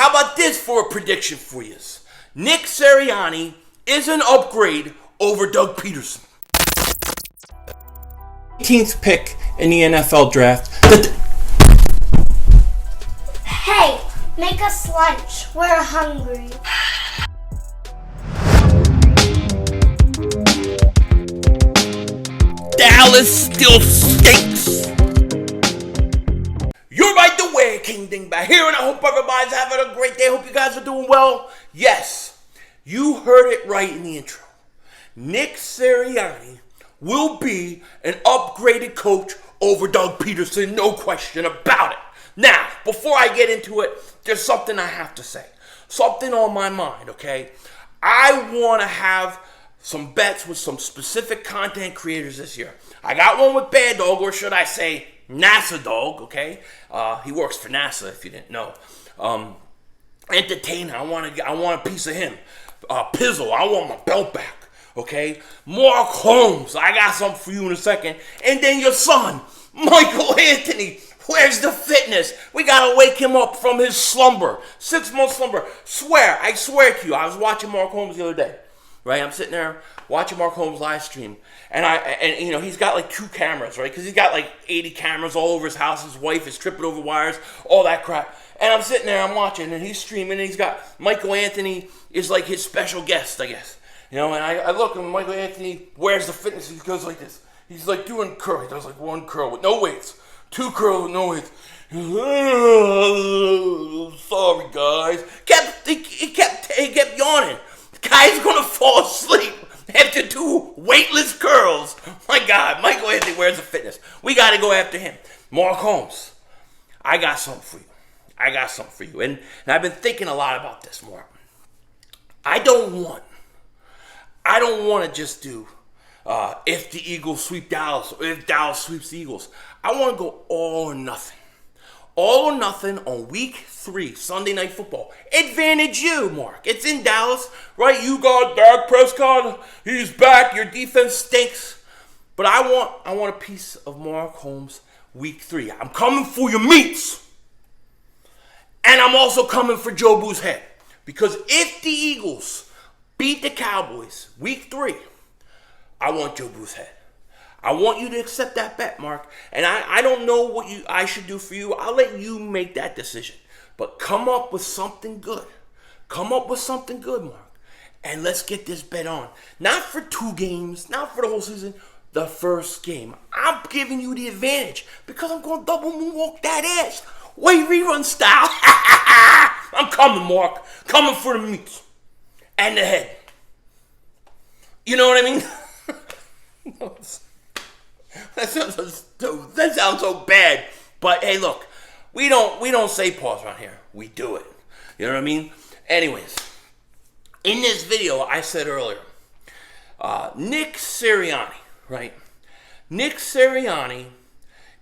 How about this for a prediction for you? Nick Sirianni is an upgrade over Doug Pederson. 18th pick in the NFL draft. Hey, make us lunch. We're hungry. Dallas still stinks. You're right the way, King Dingbat here, and I hope everybody's having a great day. Hope you guys are doing well. Yes, you heard it right in the intro. Nick Sirianni will be an upgraded coach over Doug Pederson, no question about it. Now, before I get into it, there's something I have to say. Something on my mind, okay? I want to have some bets with some specific content creators this year. I got one with Bad Dog, or should I say NASA Dog, okay? He works for NASA, if you didn't know. Entertainer, I want a piece of him. Pizzle, I want my belt back, okay? Mark Holmes, I got something for you in a second. And then your son, Michael Anthony. Where's the fitness? We gotta wake him up from his slumber. 6-month slumber. I swear to you, I was watching Mark Holmes the other day. Right, I'm sitting there watching Mark Holmes live stream, and you know he's got like 2 cameras, right? Because he's got like 80 cameras all over his house. His wife is tripping over wires, all that crap. And I'm sitting there, I'm watching, and he's streaming, and he's got Michael Anthony is like his special guest, I guess. You know, and I look, and Michael Anthony wears the fitness. He goes like this. He's like doing curl. He does like 1 curl with no weights, 2 curls with no weights. Sorry, guys. He kept yawning. Guy's gonna fall asleep after 2 weightless curls. My God, Michael Anthony wears the fitness. We gotta go after him. Mark Holmes, I got something for you. And I've been thinking a lot about this, Mark. I don't want to just do if the Eagles sweep Dallas or if Dallas sweeps the Eagles. I want to go all or nothing. All or nothing on week 3, Sunday Night Football. Advantage you, Mark. It's in Dallas, right? You got Dak Prescott. He's back. Your defense stinks. But I want a piece of Mark Holmes week 3. I'm coming for your meats. And I'm also coming for Jobu's head. Because if the Eagles beat the Cowboys week 3, I want Jobu's head. I want you to accept that bet, Mark. And I don't know what I should do for you. I'll let you make that decision. But come up with something good. Mark. And let's get this bet on. Not for 2 games, not for the whole season. The first game. I'm giving you the advantage because I'm going to double moonwalk that ass. Way rerun style. I'm coming, Mark. Coming for the meats. And the head. You know what I mean? That sounds so bad. But hey, look, we don't say pause around here. We do it. You know what I mean? Anyways, in this video, I said earlier, Nick Sirianni, right? Nick Sirianni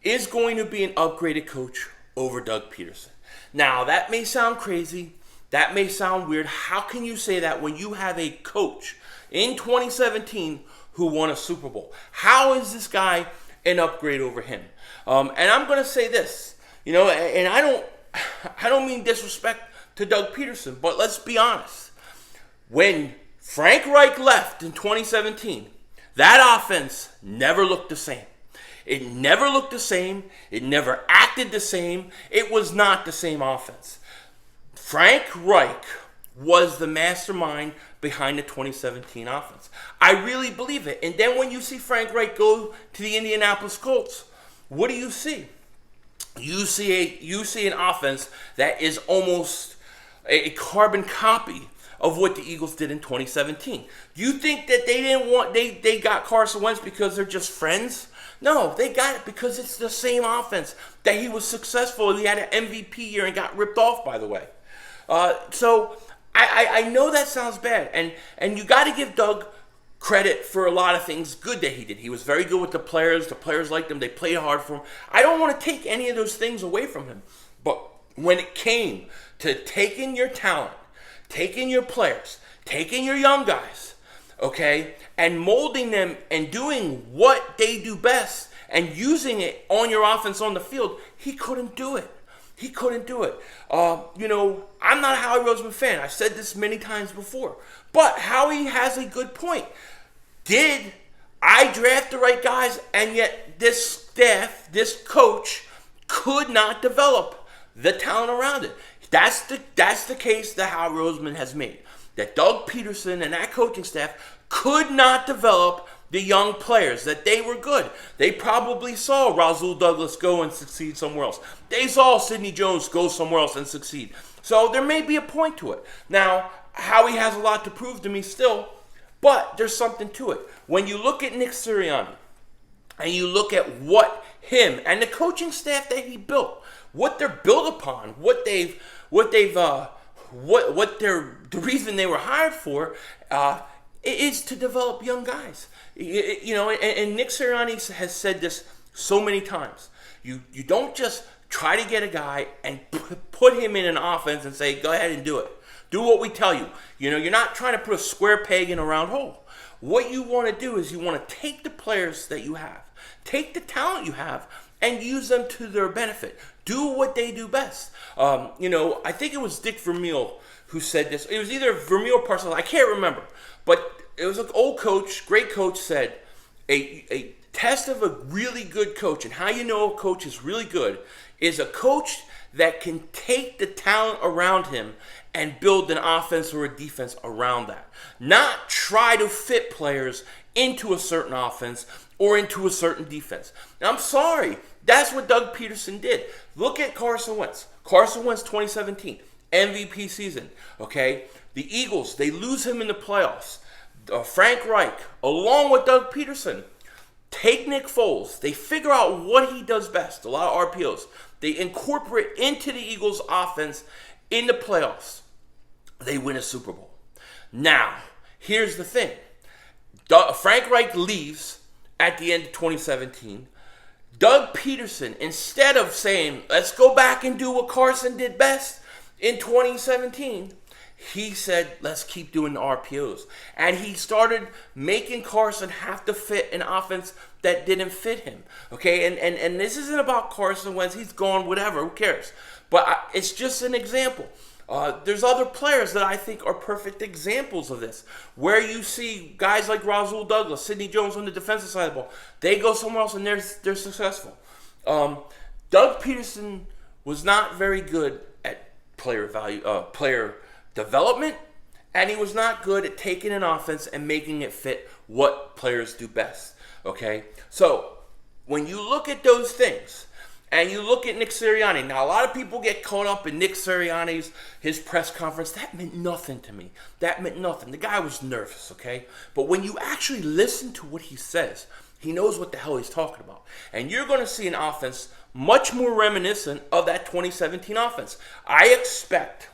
is going to be an upgraded coach over Doug Pederson. Now, that may sound crazy. That may sound weird. How can you say that when you have a coach in 2017 who won a Super Bowl? How is this guy an upgrade over him? And I'm going to say this, you know, and I don't mean disrespect to Doug Pederson, but let's be honest. When Frank Reich left in 2017, that offense never looked the same. It never looked the same. It never acted the same. It was not the same offense. Frank Reich was the mastermind behind the 2017 offense. I really believe it. And then when you see Frank Reich go to the Indianapolis Colts, what do you see? You see an offense that is almost a carbon copy of what the Eagles did in 2017. Do you think that they got Carson Wentz because they're just friends? No, they got it because it's the same offense that he was successful. He had an MVP year and got ripped off, by the way. So I know that sounds bad, and you got to give Doug credit for a lot of things good that he did. He was very good with the players. The players liked him. They played hard for him. I don't want to take any of those things away from him. But when it came to taking your talent, taking your players, taking your young guys, okay, and molding them and doing what they do best and using it on your offense on the field, he couldn't do it. He couldn't do it. I'm not a Howie Roseman fan. I've said this many times before. But Howie has a good point. Did I draft the right guys, and yet this staff, this coach, could not develop the talent around it? That's the case that Howie Roseman has made. That Doug Pederson and that coaching staff could not develop the young players, that they were good. They probably saw Rasul Douglas go and succeed somewhere else. They saw Sidney Jones go somewhere else and succeed. So there may be a point to it. Now, Howie has a lot to prove to me still, but there's something to it. When you look at Nick Sirianni, and you look at what him and the coaching staff that he built, what they're built upon, the reason they were hired for, is to develop young guys. And Nick Sirianni has said this so many times. You don't just try to get a guy and put him in an offense and say, go ahead and do it. Do what we tell you. You're not trying to put a square peg in a round hole. What you want to do is you want to take the players that you have, take the talent you have, and use them to their benefit. Do what they do best. I think it was Dick Vermeil who said this. It was either Vermeil or Parsons. I can't remember. But it was an old coach, great coach, said a test of a really good coach, and how you know a coach is really good, is a coach that can take the talent around him and build an offense or a defense around that. Not try to fit players into a certain offense or into a certain defense. Now, I'm sorry. That's what Doug Pederson did. Look at Carson Wentz. Carson Wentz 2017, MVP season. Okay? The Eagles, they lose him in the playoffs. Frank Reich, along with Doug Pederson, take Nick Foles. They figure out what he does best. A lot of RPOs. They incorporate into the Eagles' offense in the playoffs. They win a Super Bowl. Now, here's the thing. Frank Reich leaves at the end of 2017. Doug Pederson, instead of saying, let's go back and do what Carson did best in 2017, he said, let's keep doing the RPOs. And he started making Carson have to fit an offense that didn't fit him. Okay, and this isn't about Carson Wentz. He's gone, whatever, who cares? But it's just an example. There's other players that I think are perfect examples of this, where you see guys like Rasul Douglas, Sidney Jones on the defensive side of the ball. They go somewhere else and they're successful. Doug Pederson was not very good at player development, and he was not good at taking an offense and making it fit what players do best. Okay, so when you look at those things, and you look at Nick Sirianni. Now, a lot of people get caught up in Nick Sirianni's his press conference. That meant nothing to me. That meant nothing. The guy was nervous, okay? But when you actually listen to what he says, he knows what the hell he's talking about. And you're going to see an offense much more reminiscent of that 2017 offense. I expect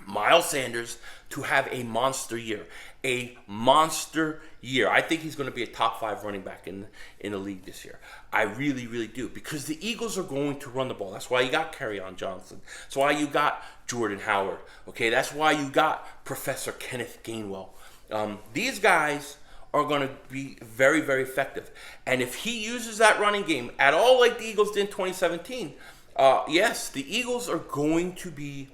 Miles Sanders to have a monster year. A monster year. I think he's going to be a top 5 running back in the league this year. I really, really do. Because the Eagles are going to run the ball. That's why you got Kerryon Johnson. That's why you got Jordan Howard. Okay, that's why you got Professor Kenneth Gainwell. These guys are going to be very, very effective. And if he uses that running game at all like the Eagles did in 2017, yes, the Eagles are going to be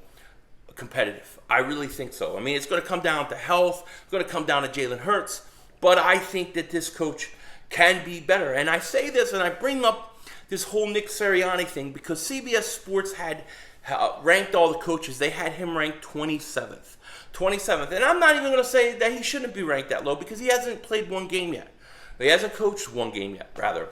competitive. I really think so. I mean, it's going to come down to health. It's going to come down to Jalen Hurts. But I think that this coach can be better. And I say this and I bring up this whole Nick Sirianni thing because CBS Sports had ranked all the coaches. They had him ranked 27th. 27th. And I'm not even going to say that he shouldn't be ranked that low because he hasn't played one game yet. He hasn't coached one game yet, rather.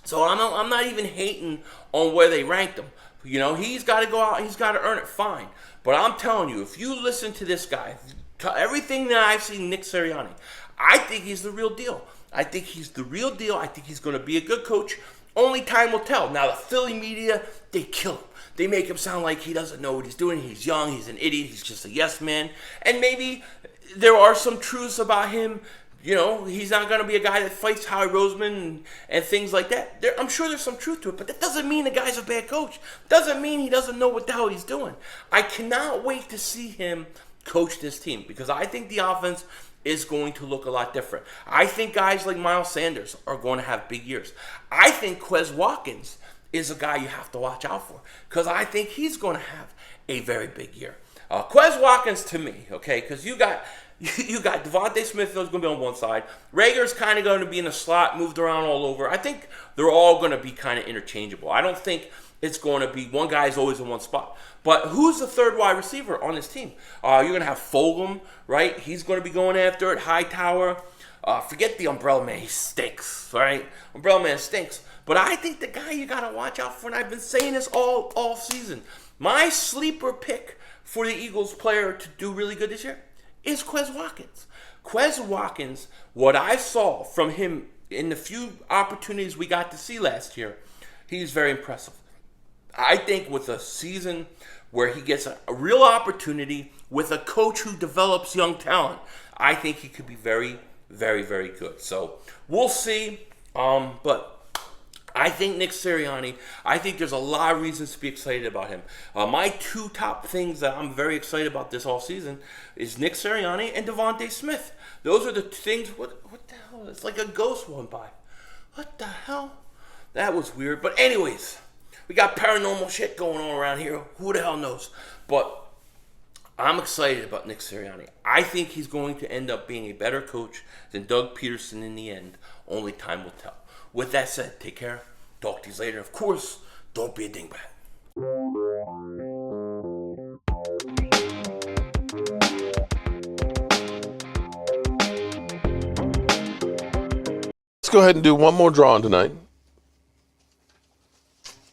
So I'm not even hating on where they ranked him. You know, he's got to go out. He's got to earn it, fine. But I'm telling you, if you listen to this guy, to everything that I've seen Nick Sirianni, I think he's the real deal. I think he's the real deal. I think he's going to be a good coach. Only time will tell. Now, the Philly media, they kill him. They make him sound like he doesn't know what he's doing. He's young. He's an idiot. He's just a yes man. And maybe there are some truths about him. You know, he's not going to be a guy that fights Howie Roseman and things like that. I'm sure there's some truth to it, but that doesn't mean the guy's a bad coach. Doesn't mean he doesn't know what the hell he's doing. I cannot wait to see him coach this team because I think the offense is going to look a lot different. I think guys like Miles Sanders are going to have big years. I think Quez Watkins is a guy you have to watch out for because I think he's going to have a very big year. Quez Watkins to me, okay, because you got Devontae Smith who's going to be on one side. Rager's kind of going to be in the slot, moved around all over. I think they're all going to be kind of interchangeable. I don't think it's going to be one guy's always in one spot. But who's the third wide receiver on this team? You're going to have Fulgham, right? He's going to be going after it. Hightower. Forget the Umbrella Man. He stinks, right? Umbrella Man stinks. But I think the guy you got to watch out for, and I've been saying this all season, my sleeper pick for the Eagles player to do really good this year is Quez Watkins. Quez Watkins, what I saw from him in the few opportunities we got to see last year, he's very impressive. I think with a season where he gets a real opportunity with a coach who develops young talent, I think he could be very, very, very good. So we'll see. But I think Nick Sirianni, I think there's a lot of reasons to be excited about him. My two top things that I'm very excited about this all season is Nick Sirianni and Devontae Smith. Those are the things. What the hell? It's like a ghost went by. What the hell? That was weird. But anyways, we got paranormal shit going on around here. Who the hell knows? But I'm excited about Nick Sirianni. I think he's going to end up being a better coach than Doug Pederson in the end. Only time will tell. With that said, take care. Talk to you later. Of course, don't be a dingbat. Let's go ahead and do one more drawing tonight.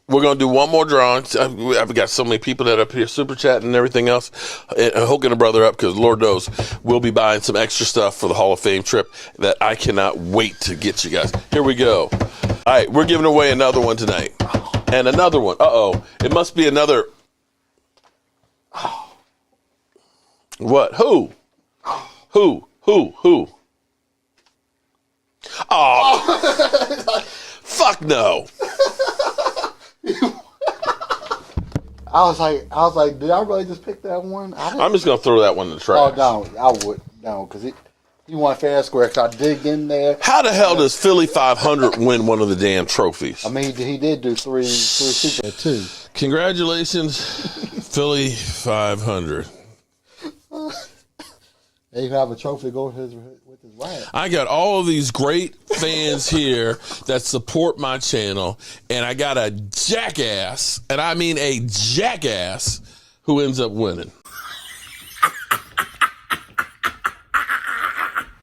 We're going to do one more drawing. I've got so many people that are up here super chatting and everything else. Hooking a brother up because Lord knows we'll be buying some extra stuff for the Hall of Fame trip that I cannot wait to get you guys. Here we go. All right, we're giving away another one tonight. And another one. Uh-oh. It must be another. What? Who? Who? Oh. Fuck no. I was like, did I really just pick that one? I'm just gonna throw that one in the trash. Oh, no, I would, no, because you want fair and square. So I dig in there. How the hell does Philly 500 win one of the damn trophies? I mean, he did do three Super two. Congratulations, Philly 500. They even have a trophy to go with his wife. I got all of these great fans here that support my channel, and I got a jackass, and I mean a jackass, who ends up winning.